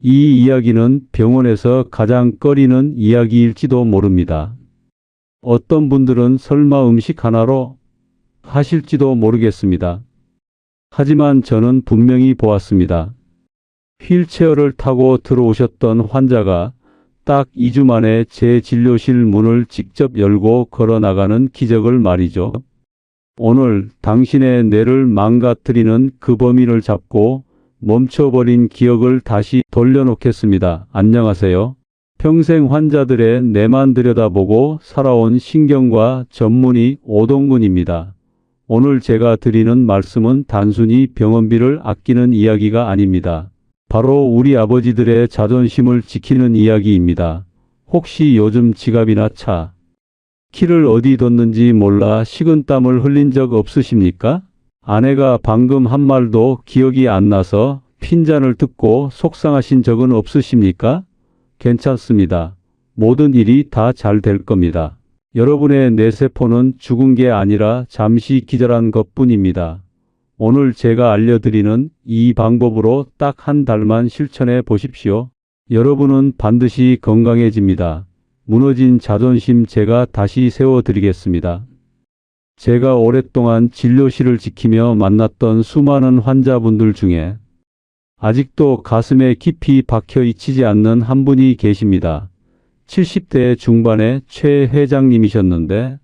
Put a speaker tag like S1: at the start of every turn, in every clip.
S1: 이 이야기는 병원에서 가장 꺼리는 이야기일지도 모릅니다. 어떤 분들은 설마 음식 하나로 하실지도 모르겠습니다. 하지만 저는 분명히 보았습니다. 휠체어를 타고 들어오셨던 환자가 딱 2주 만에 제 진료실 문을 직접 열고 걸어 나가는 기적을 말이죠. 오늘 당신의 뇌를 망가뜨리는 그 범인을 잡고 멈춰버린 기억을 다시 돌려놓겠습니다. 안녕하세요. 평생 환자들의 뇌만 들여다보고 살아온 신경과 전문의 오동근입니다. 오늘 제가 드리는 말씀은 단순히 병원비를 아끼는 이야기가 아닙니다. 바로 우리 아버지들의 자존심을 지키는 이야기입니다. 혹시 요즘 지갑이나 차, 키를 어디 뒀는지 몰라 식은땀을 흘린 적 없으십니까? 아내가 방금 한 말도 기억이 안 나서 핀잔을 듣고 속상하신 적은 없으십니까? 괜찮습니다. 모든 일이 다 잘 될 겁니다. 여러분의 뇌세포는 죽은 게 아니라 잠시 기절한 것뿐입니다. 오늘 제가 알려드리는 이 방법으로 딱 한 달만 실천해 보십시오. 여러분은 반드시 건강해집니다. 무너진 자존심 제가 다시 세워드리겠습니다. 제가 오랫동안 진료실을 지키며 만났던 수많은 환자분들 중에 아직도 가슴에 깊이 박혀 있지 않는 한 분이 계십니다. 70대 중반의 최 회장님이셨는데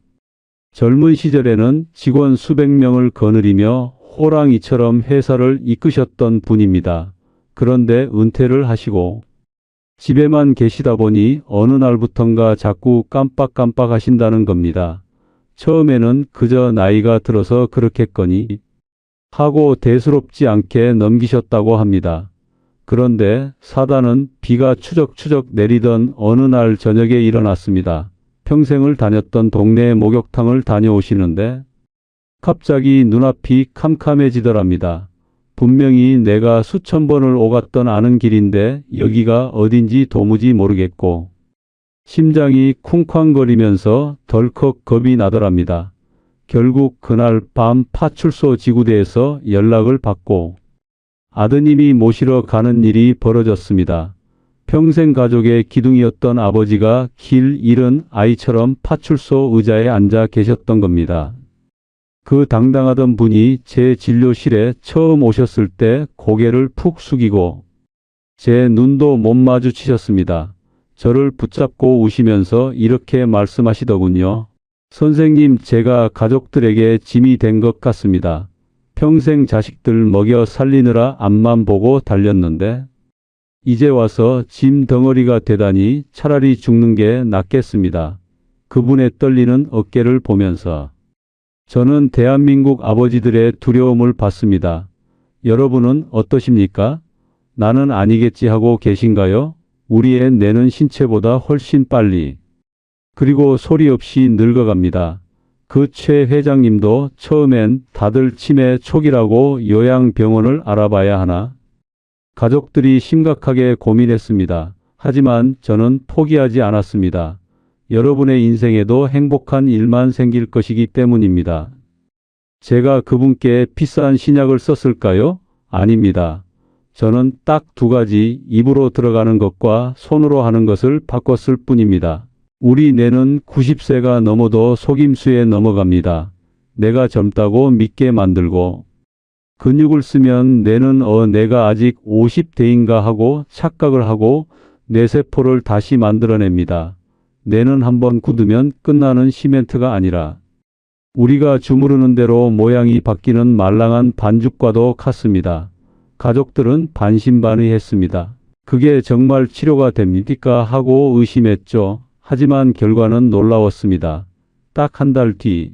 S1: 젊은 시절에는 직원 수백 명을 거느리며 호랑이처럼 회사를 이끄셨던 분입니다. 그런데 은퇴를 하시고 집에만 계시다 보니 어느 날부턴가 자꾸 깜빡깜빡 하신다는 겁니다. 처음에는 그저 나이가 들어서 그렇겠거니 하고 대수롭지 않게 넘기셨다고 합니다. 그런데 사단은 비가 추적추적 내리던 어느 날 저녁에 일어났습니다. 평생을 다녔던 동네 목욕탕을 다녀오시는데 갑자기 눈앞이 캄캄해지더랍니다. 분명히 내가 수천 번을 오갔던 아는 길인데 여기가 어딘지 도무지 모르겠고 심장이 쿵쾅거리면서 덜컥 겁이 나더랍니다. 결국 그날 밤 파출소 지구대에서 연락을 받고 아드님이 모시러 가는 일이 벌어졌습니다. 평생 가족의 기둥이었던 아버지가 길 잃은 아이처럼 파출소 의자에 앉아 계셨던 겁니다. 그 당당하던 분이 제 진료실에 처음 오셨을 때 고개를 푹 숙이고 제 눈도 못 마주치셨습니다. 저를 붙잡고 우시면서 이렇게 말씀하시더군요. 선생님, 제가 가족들에게 짐이 된 것 같습니다. 평생 자식들 먹여 살리느라 앞만 보고 달렸는데 이제 와서 짐 덩어리가 되다니 차라리 죽는 게 낫겠습니다. 그분의 떨리는 어깨를 보면서 저는 대한민국 아버지들의 두려움을 받습니다. 여러분은 어떠십니까? 나는 아니겠지 하고 계신가요? 우리의 뇌는 신체보다 훨씬 빨리 그리고 소리 없이 늙어갑니다. 그 최 회장님도 처음엔 다들 치매 초기라고 요양병원을 알아봐야 하나? 가족들이 심각하게 고민했습니다. 하지만 저는 포기하지 않았습니다. 여러분의 인생에도 행복한 일만 생길 것이기 때문입니다. 제가 그분께 비싼 신약을 썼을까요? 아닙니다. 저는 딱 두 가지, 입으로 들어가는 것과 손으로 하는 것을 바꿨을 뿐입니다. 우리 뇌는 90세가 넘어도 속임수에 넘어갑니다. 내가 젊다고 믿게 만들고 근육을 쓰면 뇌는 내가 아직 50대인가 하고 착각을 하고 뇌세포를 다시 만들어냅니다. 뇌는 한번 굳으면 끝나는 시멘트가 아니라 우리가 주무르는 대로 모양이 바뀌는 말랑한 반죽과도 같습니다. 가족들은 반신반의했습니다. 그게 정말 치료가 됩니까? 하고 의심했죠. 하지만 결과는 놀라웠습니다. 딱 한 달 뒤,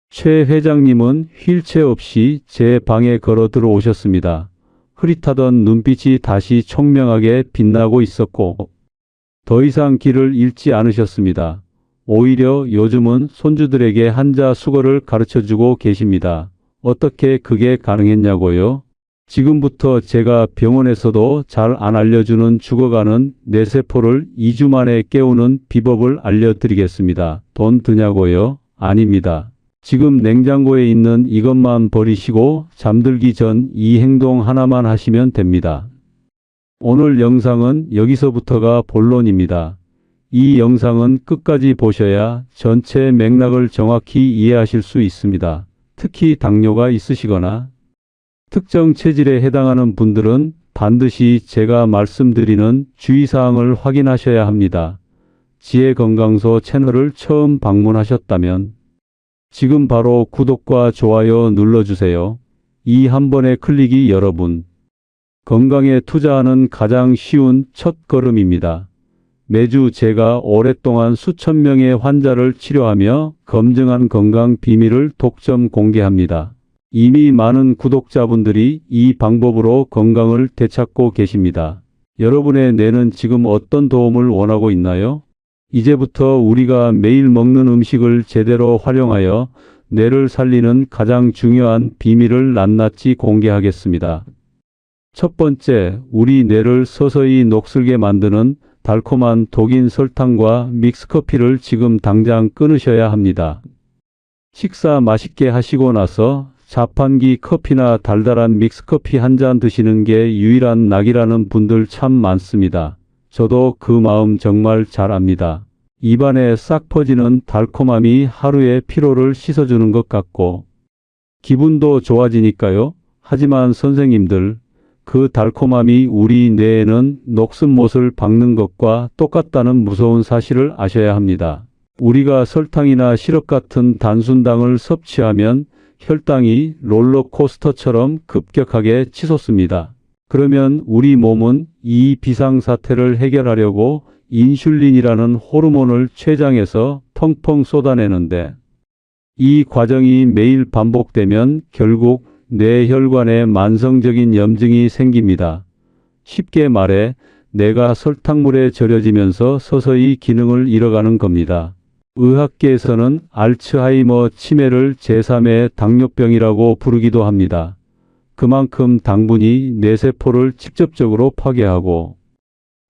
S1: 최 회장님은 휠체어 없이 제 방에 걸어 들어오셨습니다. 흐릿하던 눈빛이 다시 총명하게 빛나고 있었고 더 이상 길을 잃지 않으셨습니다. 오히려 요즘은 손주들에게 한자 수거를 가르쳐주고 계십니다. 어떻게 그게 가능했냐고요? 지금부터 제가 병원에서도 잘 안 알려주는 죽어가는 뇌세포를 2주 만에 깨우는 비법을 알려드리겠습니다. 돈 드냐고요? 아닙니다. 지금 냉장고에 있는 이것만 버리시고 잠들기 전 이 행동 하나만 하시면 됩니다. 오늘 영상은 여기서부터가 본론입니다. 이 영상은 끝까지 보셔야 전체 맥락을 정확히 이해하실 수 있습니다. 특히 당뇨가 있으시거나 특정 체질에 해당하는 분들은 반드시 제가 말씀드리는 주의사항을 확인하셔야 합니다. 지혜건강소 채널을 처음 방문하셨다면 지금 바로 구독과 좋아요 눌러주세요. 이 한 번의 클릭이 여러분 건강에 투자하는 가장 쉬운 첫 걸음입니다. 매주 제가 오랫동안 수천 명의 환자를 치료하며 검증한 건강 비밀을 독점 공개합니다. 이미 많은 구독자분들이 이 방법으로 건강을 되찾고 계십니다. 여러분의 뇌는 지금 어떤 도움을 원하고 있나요? 이제부터 우리가 매일 먹는 음식을 제대로 활용하여 뇌를 살리는 가장 중요한 비밀을 낱낱이 공개하겠습니다. 첫 번째, 우리 뇌를 서서히 녹슬게 만드는 달콤한 독인 설탕과 믹스커피를 지금 당장 끊으셔야 합니다. 식사 맛있게 하시고 나서 자판기 커피나 달달한 믹스커피 한 잔 드시는 게 유일한 낙이라는 분들 참 많습니다. 저도 그 마음 정말 잘 압니다. 입안에 싹 퍼지는 달콤함이 하루의 피로를 씻어주는 것 같고 기분도 좋아지니까요. 하지만 선생님들, 그 달콤함이 우리 뇌에는 녹슨못을 박는 것과 똑같다는 무서운 사실을 아셔야 합니다. 우리가 설탕이나 시럽 같은 단순당을 섭취하면 혈당이 롤러코스터처럼 급격하게 치솟습니다. 그러면 우리 몸은 이 비상사태를 해결하려고 인슐린이라는 호르몬을 췌장에서 펑펑 쏟아내는데 이 과정이 매일 반복되면 결국 뇌혈관에 만성적인 염증이 생깁니다. 쉽게 말해 뇌가 설탕물에 절여지면서 서서히 기능을 잃어가는 겁니다. 의학계에서는 알츠하이머 치매를 제3의 당뇨병이라고 부르기도 합니다. 그만큼 당분이 뇌세포를 직접적으로 파괴하고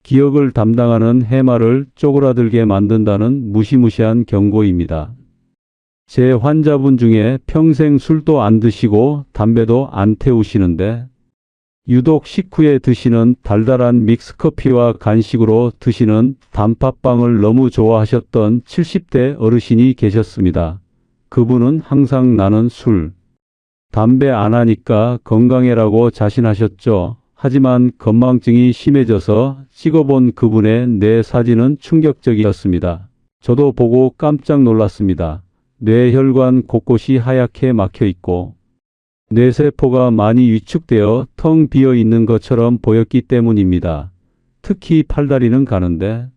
S1: 기억을 담당하는 해마를 쪼그라들게 만든다는 무시무시한 경고입니다. 제 환자분 중에 평생 술도 안 드시고 담배도 안 태우시는데 유독 식후에 드시는 달달한 믹스커피와 간식으로 드시는 단팥빵을 너무 좋아하셨던 70대 어르신이 계셨습니다. 그분은 항상 나는 술, 담배 안 하니까 건강해라고 자신하셨죠. 하지만 건망증이 심해져서 찍어본 그분의 뇌 사진은 충격적이었습니다. 저도 보고 깜짝 놀랐습니다. 뇌혈관 곳곳이 하얗게 막혀 있고 뇌세포가 많이 위축되어 텅 비어 있는 것처럼 보였기 때문입니다. 특히 팔다리는 가는데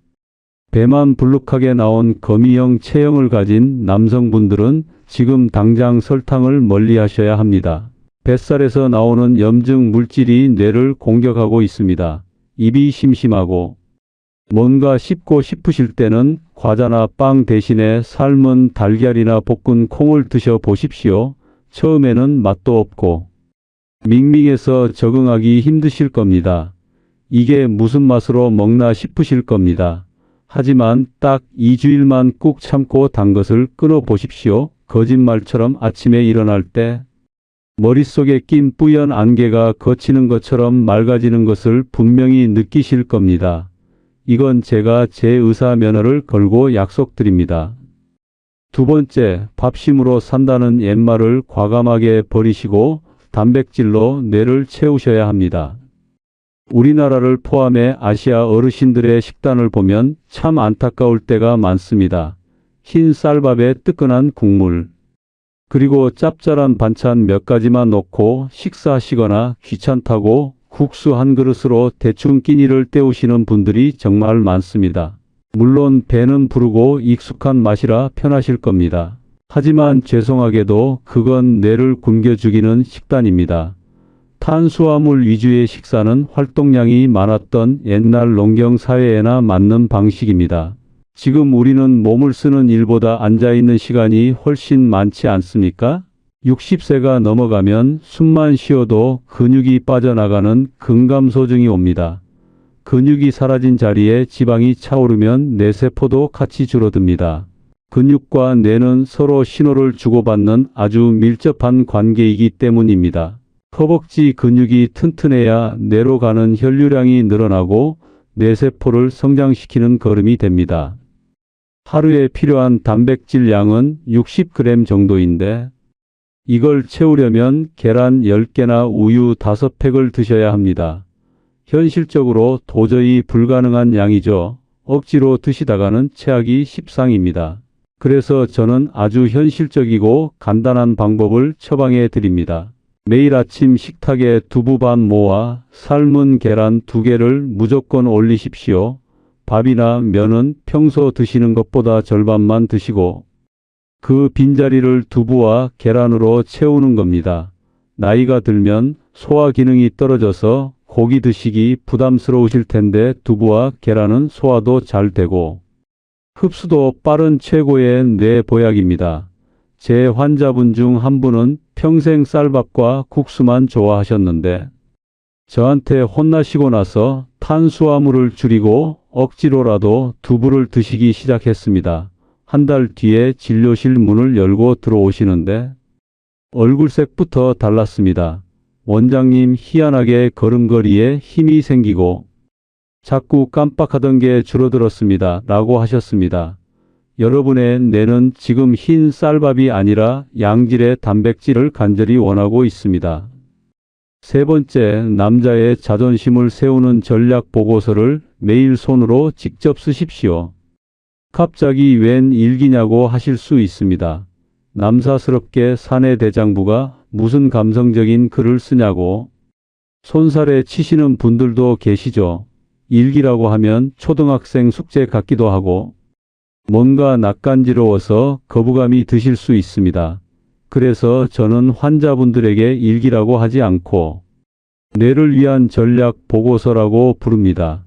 S1: 배만 불룩하게 나온 거미형 체형을 가진 남성분들은 지금 당장 설탕을 멀리 하셔야 합니다. 뱃살에서 나오는 염증 물질이 뇌를 공격하고 있습니다. 입이 심심하고 뭔가 씹고 싶으실 때는 과자나 빵 대신에 삶은 달걀이나 볶은 콩을 드셔 보십시오. 처음에는 맛도 없고 밍밍해서 적응하기 힘드실 겁니다. 이게 무슨 맛으로 먹나 싶으실 겁니다. 하지만 딱 2주일만 꾹 참고 단 것을 끊어 보십시오. 거짓말처럼 아침에 일어날 때 머릿속에 낀 뿌연 안개가 걷히는 것처럼 맑아지는 것을 분명히 느끼실 겁니다. 이건 제가 제 의사 면허를 걸고 약속드립니다. 두 번째, 밥심으로 산다는 옛말을 과감하게 버리시고 단백질로 뇌를 채우셔야 합니다. 우리나라를 포함해 아시아 어르신들의 식단을 보면 참 안타까울 때가 많습니다. 흰 쌀밥에 뜨끈한 국물, 그리고 짭짤한 반찬 몇 가지만 넣고 식사하시거나 귀찮다고 국수 한 그릇으로 대충 끼니를 때우시는 분들이 정말 많습니다. 물론 배는 부르고 익숙한 맛이라 편하실 겁니다. 하지만 죄송하게도 그건 뇌를 굶겨 죽이는 식단입니다. 탄수화물 위주의 식사는 활동량이 많았던 옛날 농경 사회에나 맞는 방식입니다. 지금 우리는 몸을 쓰는 일보다 앉아있는 시간이 훨씬 많지 않습니까? 60세가 넘어가면 숨만 쉬어도 근육이 빠져나가는 근감소증이 옵니다. 근육이 사라진 자리에 지방이 차오르면 뇌세포도 같이 줄어듭니다. 근육과 뇌는 서로 신호를 주고받는 아주 밀접한 관계이기 때문입니다. 허벅지 근육이 튼튼해야 뇌로 가는 혈류량이 늘어나고 뇌세포를 성장시키는 걸음이 됩니다. 하루에 필요한 단백질 양은 60g 정도인데 이걸 채우려면 계란 10개나 우유 5팩을 드셔야 합니다. 현실적으로 도저히 불가능한 양이죠. 억지로 드시다가는 체하기 십상입니다. 그래서 저는 아주 현실적이고 간단한 방법을 처방해 드립니다. 매일 아침 식탁에 두부 반 모아 삶은 계란 2개를 무조건 올리십시오. 밥이나 면은 평소 드시는 것보다 절반만 드시고 그 빈자리를 두부와 계란으로 채우는 겁니다. 나이가 들면 소화 기능이 떨어져서 고기 드시기 부담스러우실 텐데 두부와 계란은 소화도 잘 되고 흡수도 빠른 최고의 뇌 보약입니다. 제 환자분 중 한 분은 평생 쌀밥과 국수만 좋아하셨는데 저한테 혼나시고 나서 탄수화물을 줄이고 억지로라도 두부를 드시기 시작했습니다. 한 달 뒤에 진료실 문을 열고 들어오시는데 얼굴색부터 달랐습니다. 원장님, 희한하게 걸음걸이에 힘이 생기고 자꾸 깜빡하던 게 줄어들었습니다. 라고 하셨습니다. 여러분의 뇌는 지금 흰 쌀밥이 아니라 양질의 단백질을 간절히 원하고 있습니다. 세 번째, 남자의 자존심을 세우는 전략 보고서를 매일 손으로 직접 쓰십시오. 갑자기 웬 일기냐고 하실 수 있습니다. 남사스럽게 사내 대장부가 무슨 감성적인 글을 쓰냐고 손살에 치시는 분들도 계시죠. 일기라고 하면 초등학생 숙제 같기도 하고 뭔가 낯간지러워서 거부감이 드실 수 있습니다. 그래서 저는 환자분들에게 일기라고 하지 않고 뇌를 위한 전략 보고서라고 부릅니다.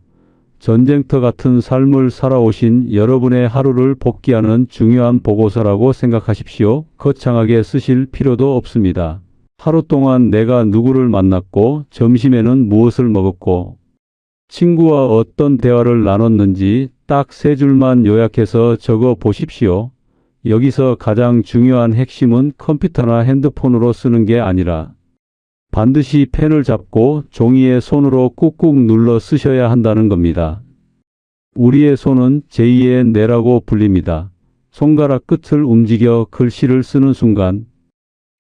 S1: 전쟁터 같은 삶을 살아오신 여러분의 하루를 복귀하는 중요한 보고서라고 생각하십시오. 거창하게 쓰실 필요도 없습니다. 하루 동안 내가 누구를 만났고 점심에는 무엇을 먹었고 친구와 어떤 대화를 나눴는지 딱 3줄만 요약해서 적어 보십시오. 여기서 가장 중요한 핵심은 컴퓨터나 핸드폰으로 쓰는 게 아니라 반드시 펜을 잡고 종이에 손으로 꾹꾹 눌러 쓰셔야 한다는 겁니다. 우리의 손은 제2의 뇌라고 불립니다. 손가락 끝을 움직여 글씨를 쓰는 순간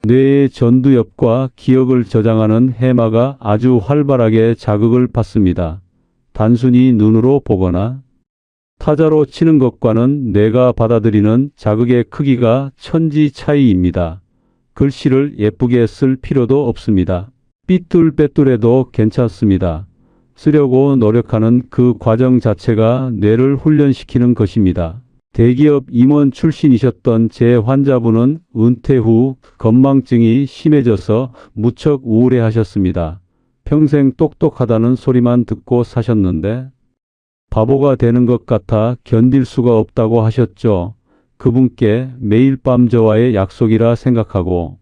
S1: 뇌의 전두엽과 기억을 저장하는 해마가 아주 활발하게 자극을 받습니다. 단순히 눈으로 보거나 타자로 치는 것과는 뇌가 받아들이는 자극의 크기가 천지 차이입니다. 글씨를 예쁘게 쓸 필요도 없습니다. 삐뚤빼뚤해도 괜찮습니다. 쓰려고 노력하는 그 과정 자체가 뇌를 훈련시키는 것입니다. 대기업 임원 출신이셨던 제 환자분은 은퇴 후 건망증이 심해져서 무척 우울해하셨습니다. 평생 똑똑하다는 소리만 듣고 사셨는데 바보가 되는 것 같아 견딜 수가 없다고 하셨죠. 그분께 매일 밤 저와의 약속이라 생각하고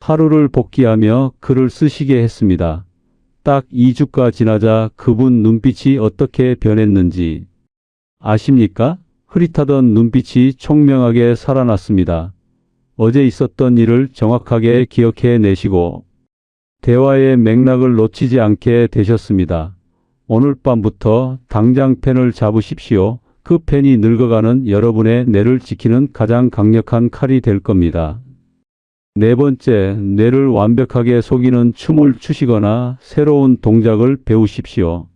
S1: 하루를 복귀하며 글을 쓰시게 했습니다. 딱 2주가 지나자 그분 눈빛이 어떻게 변했는지 아십니까? 흐릿하던 눈빛이 총명하게 살아났습니다. 어제 있었던 일을 정확하게 기억해 내시고 대화의 맥락을 놓치지 않게 되셨습니다. 오늘 밤부터 당장 펜을 잡으십시오. 그 펜이 늙어가는 여러분의 뇌를 지키는 가장 강력한 칼이 될 겁니다. 네 번째, 뇌를 완벽하게 속이는 춤을 추시거나 새로운 동작을 배우십시오.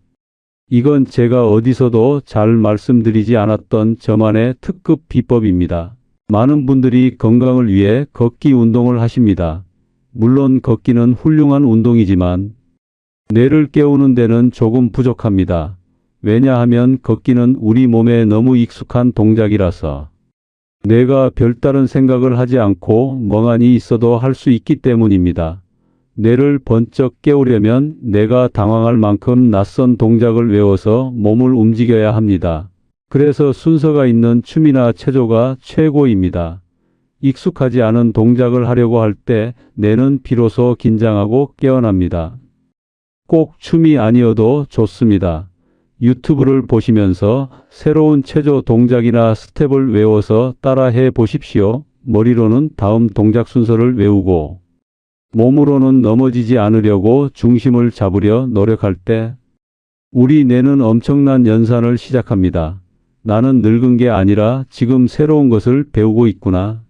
S1: 이건 제가 어디서도 잘 말씀드리지 않았던 저만의 특급 비법입니다. 많은 분들이 건강을 위해 걷기 운동을 하십니다. 물론 걷기는 훌륭한 운동이지만 뇌를 깨우는 데는 조금 부족합니다. 왜냐하면 걷기는 우리 몸에 너무 익숙한 동작이라서 뇌가 별다른 생각을 하지 않고 멍하니 있어도 할 수 있기 때문입니다. 뇌를 번쩍 깨우려면 뇌가 당황할 만큼 낯선 동작을 외워서 몸을 움직여야 합니다. 그래서 순서가 있는 춤이나 체조가 최고입니다. 익숙하지 않은 동작을 하려고 할 때 뇌는 비로소 긴장하고 깨어납니다. 꼭 춤이 아니어도 좋습니다. 유튜브를 보시면서 새로운 체조 동작이나 스텝을 외워서 따라해 보십시오. 머리로는 다음 동작 순서를 외우고 몸으로는 넘어지지 않으려고 중심을 잡으려 노력할 때 우리 뇌는 엄청난 연산을 시작합니다. 나는 늙은 게 아니라 지금 새로운 것을 배우고 있구나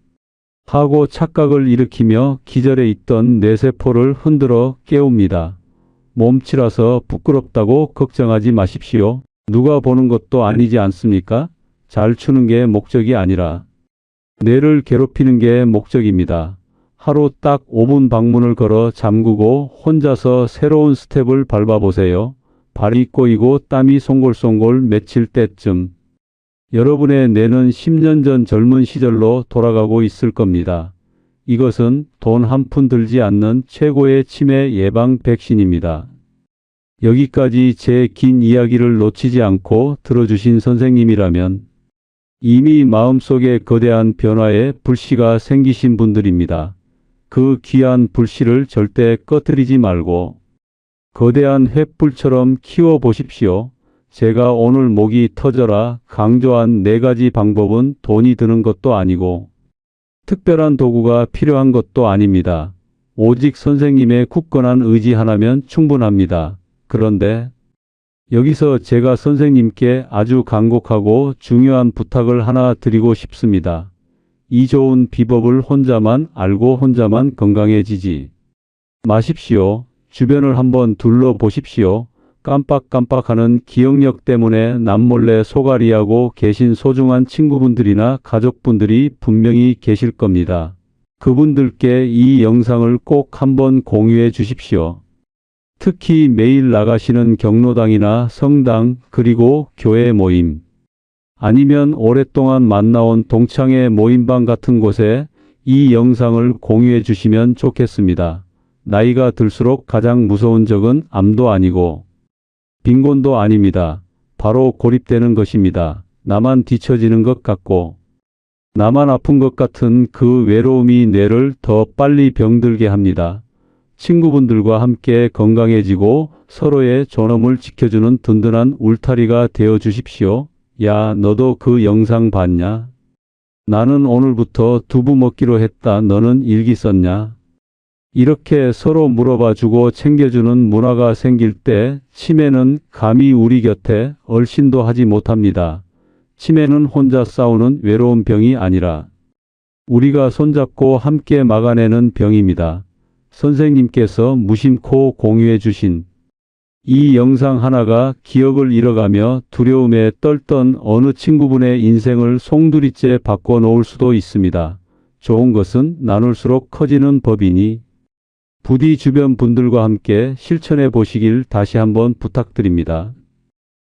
S1: 하고 착각을 일으키며 기절해 있던 뇌세포를 흔들어 깨웁니다. 몸치라서 부끄럽다고 걱정하지 마십시오. 누가 보는 것도 아니지 않습니까? 잘 추는 게 목적이 아니라 뇌를 괴롭히는 게 목적입니다. 하루 딱 5분 방문을 걸어 잠그고 혼자서 새로운 스텝을 밟아보세요. 발이 꼬이고 땀이 송골송골 맺힐 때쯤 여러분의 뇌는 10년 전 젊은 시절로 돌아가고 있을 겁니다. 이것은 돈 한 푼 들지 않는 최고의 치매 예방 백신입니다. 여기까지 제 긴 이야기를 놓치지 않고 들어주신 선생님이라면 이미 마음속에 거대한 변화의 불씨가 생기신 분들입니다. 그 귀한 불씨를 절대 꺼뜨리지 말고 거대한 횃불처럼 키워보십시오. 제가 오늘 목이 터져라 강조한 4가지 방법은 돈이 드는 것도 아니고 특별한 도구가 필요한 것도 아닙니다. 오직 선생님의 굳건한 의지 하나면 충분합니다. 그런데 여기서 제가 선생님께 아주 간곡하고 중요한 부탁을 하나 드리고 싶습니다. 이 좋은 비법을 혼자만 알고 혼자만 건강해지지 마십시오. 주변을 한번 둘러보십시오. 깜빡깜빡하는 기억력 때문에 남몰래 소갈이하고 계신 소중한 친구분들이나 가족분들이 분명히 계실 겁니다. 그분들께 이 영상을 꼭 한번 공유해 주십시오. 특히 매일 나가시는 경로당이나 성당 그리고 교회 모임 아니면 오랫동안 만나온 동창회 모임방 같은 곳에 이 영상을 공유해 주시면 좋겠습니다. 나이가 들수록 가장 무서운 적은 암도 아니고 빈곤도 아닙니다. 바로 고립되는 것입니다. 나만 뒤처지는 것 같고 나만 아픈 것 같은 그 외로움이 뇌를 더 빨리 병들게 합니다. 친구분들과 함께 건강해지고 서로의 존엄을 지켜주는 든든한 울타리가 되어 주십시오. 야, 너도 그 영상 봤냐? 나는 오늘부터 두부 먹기로 했다. 너는 일기 썼냐? 이렇게 서로 물어봐주고 챙겨주는 문화가 생길 때 치매는 감히 우리 곁에 얼씬도 하지 못합니다. 치매는 혼자 싸우는 외로운 병이 아니라 우리가 손잡고 함께 막아내는 병입니다. 선생님께서 무심코 공유해 주신 이 영상 하나가 기억을 잃어가며 두려움에 떨던 어느 친구분의 인생을 송두리째 바꿔놓을 수도 있습니다. 좋은 것은 나눌수록 커지는 법이니 부디 주변 분들과 함께 실천해 보시길 다시 한번 부탁드립니다.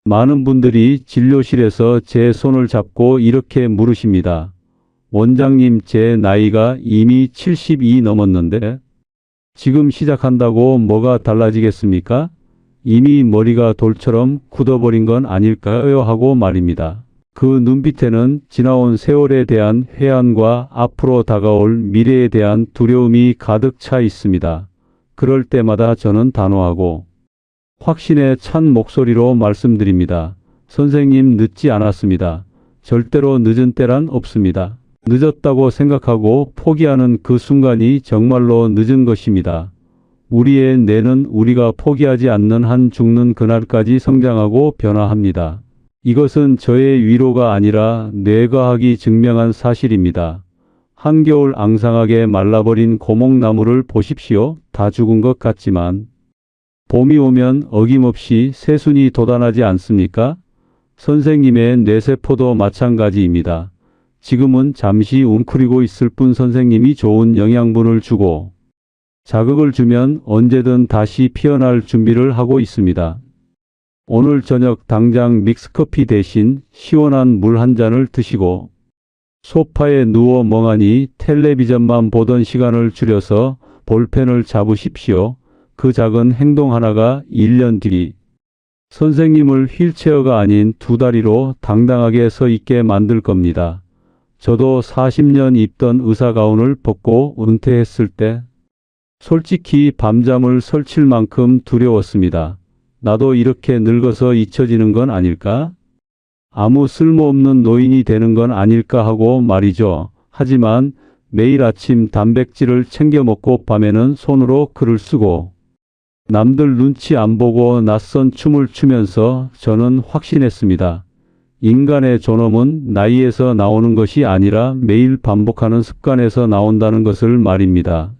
S1: 많은 분들이 진료실에서 제 손을 잡고 이렇게 물으십니다. 원장님, 제 나이가 이미 70이 넘었는데 지금 시작한다고 뭐가 달라지겠습니까? 이미 머리가 돌처럼 굳어버린 건 아닐까요? 하고 말입니다. 그 눈빛에는 지나온 세월에 대한 회한과 앞으로 다가올 미래에 대한 두려움이 가득 차 있습니다. 그럴 때마다 저는 단호하고 확신에 찬 목소리로 말씀드립니다. 선생님, 늦지 않았습니다. 절대로 늦은 때란 없습니다. 늦었다고 생각하고 포기하는 그 순간이 정말로 늦은 것입니다. 우리의 뇌는 우리가 포기하지 않는 한 죽는 그날까지 성장하고 변화합니다. 이것은 저의 위로가 아니라 뇌과학이 증명한 사실입니다. 한겨울 앙상하게 말라버린 고목나무를 보십시오. 다 죽은 것 같지만 봄이 오면 어김없이 새순이 돋아나지 않습니까? 선생님의 뇌세포도 마찬가지입니다. 지금은 잠시 웅크리고 있을 뿐 선생님이 좋은 영양분을 주고 자극을 주면 언제든 다시 피어날 준비를 하고 있습니다. 오늘 저녁 당장 믹스커피 대신 시원한 물 한 잔을 드시고 소파에 누워 멍하니 텔레비전만 보던 시간을 줄여서 볼펜을 잡으십시오. 그 작은 행동 하나가 1년 뒤 선생님을 휠체어가 아닌 2다리로 당당하게 서 있게 만들 겁니다. 저도 40년 입던 의사가운을 벗고 은퇴했을 때 솔직히 밤잠을 설칠 만큼 두려웠습니다. 나도 이렇게 늙어서 잊혀지는 건 아닐까? 아무 쓸모없는 노인이 되는 건 아닐까 하고 말이죠. 하지만 매일 아침 단백질을 챙겨 먹고 밤에는 손으로 글을 쓰고 남들 눈치 안 보고 낯선 춤을 추면서 저는 확신했습니다. 인간의 존엄은 나이에서 나오는 것이 아니라 매일 반복하는 습관에서 나온다는 것을 말입니다.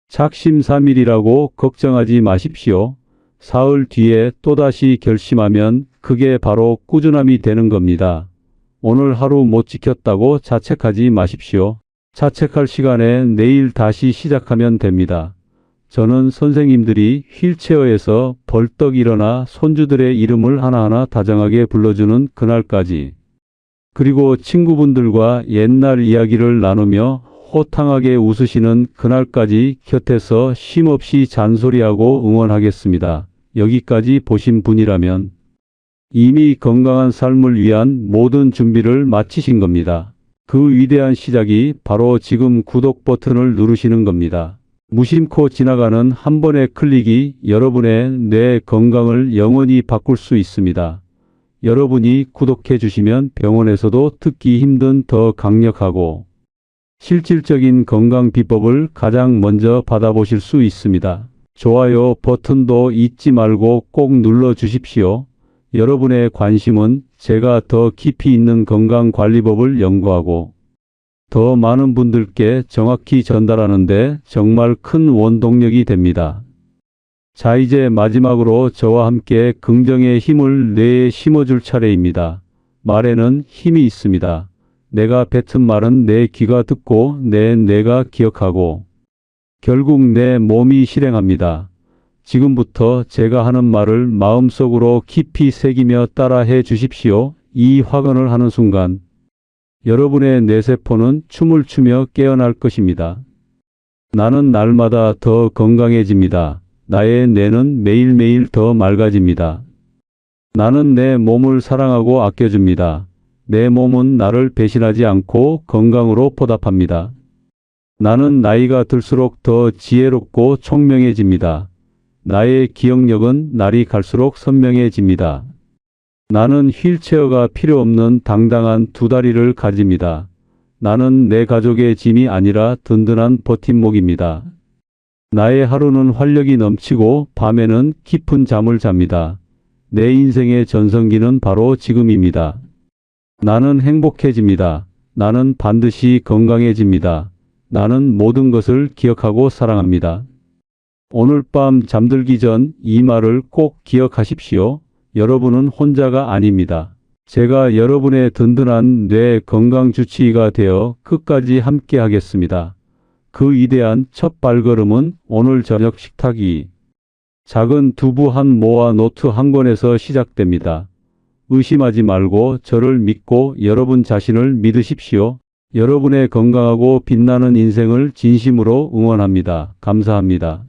S1: 작심삼일이라고 걱정하지 마십시오. 사흘 뒤에 또다시 결심하면 그게 바로 꾸준함이 되는 겁니다. 오늘 하루 못 지켰다고 자책하지 마십시오. 자책할 시간에 내일 다시 시작하면 됩니다. 저는 선생님들이 휠체어에서 벌떡 일어나 손주들의 이름을 하나하나 다정하게 불러주는 그날까지, 그리고 친구분들과 옛날 이야기를 나누며 호탕하게 웃으시는 그날까지 곁에서 쉼없이 잔소리하고 응원하겠습니다. 여기까지 보신 분이라면 이미 건강한 삶을 위한 모든 준비를 마치신 겁니다. 그 위대한 시작이 바로 지금 구독 버튼을 누르시는 겁니다. 무심코 지나가는 한 번의 클릭이 여러분의 뇌 건강을 영원히 바꿀 수 있습니다. 여러분이 구독해 주시면 병원에서도 듣기 힘든 더 강력하고 실질적인 건강 비법을 가장 먼저 받아보실 수 있습니다. 좋아요 버튼도 잊지 말고 꼭 눌러 주십시오. 여러분의 관심은 제가 더 깊이 있는 건강관리법을 연구하고 더 많은 분들께 정확히 전달하는 데 정말 큰 원동력이 됩니다. 자, 이제 마지막으로 저와 함께 긍정의 힘을 뇌에 심어줄 차례입니다. 말에는 힘이 있습니다. 내가 뱉은 말은 내 귀가 듣고 내 뇌가 기억하고 결국 내 몸이 실행합니다. 지금부터 제가 하는 말을 마음속으로 깊이 새기며 따라해 주십시오. 이 확언을 하는 순간 여러분의 뇌세포는 춤을 추며 깨어날 것입니다. 나는 날마다 더 건강해집니다. 나의 뇌는 매일매일 더 맑아집니다. 나는 내 몸을 사랑하고 아껴줍니다. 내 몸은 나를 배신하지 않고 건강으로 보답합니다. 나는 나이가 들수록 더 지혜롭고 총명해집니다. 나의 기억력은 날이 갈수록 선명해집니다. 나는 휠체어가 필요 없는 당당한 두 다리를 가집니다. 나는 내 가족의 짐이 아니라 든든한 버팀목입니다. 나의 하루는 활력이 넘치고 밤에는 깊은 잠을 잡니다. 내 인생의 전성기는 바로 지금입니다. 나는 행복해집니다. 나는 반드시 건강해집니다. 나는 모든 것을 기억하고 사랑합니다. 오늘 밤 잠들기 전 이 말을 꼭 기억하십시오. 여러분은 혼자가 아닙니다. 제가 여러분의 든든한 뇌 건강 주치의가 되어 끝까지 함께 하겠습니다. 그 위대한 첫 발걸음은 오늘 저녁 식탁 위 작은 두부 한 모와 노트 한 권에서 시작됩니다. 의심하지 말고 저를 믿고 여러분 자신을 믿으십시오. 여러분의 건강하고 빛나는 인생을 진심으로 응원합니다. 감사합니다.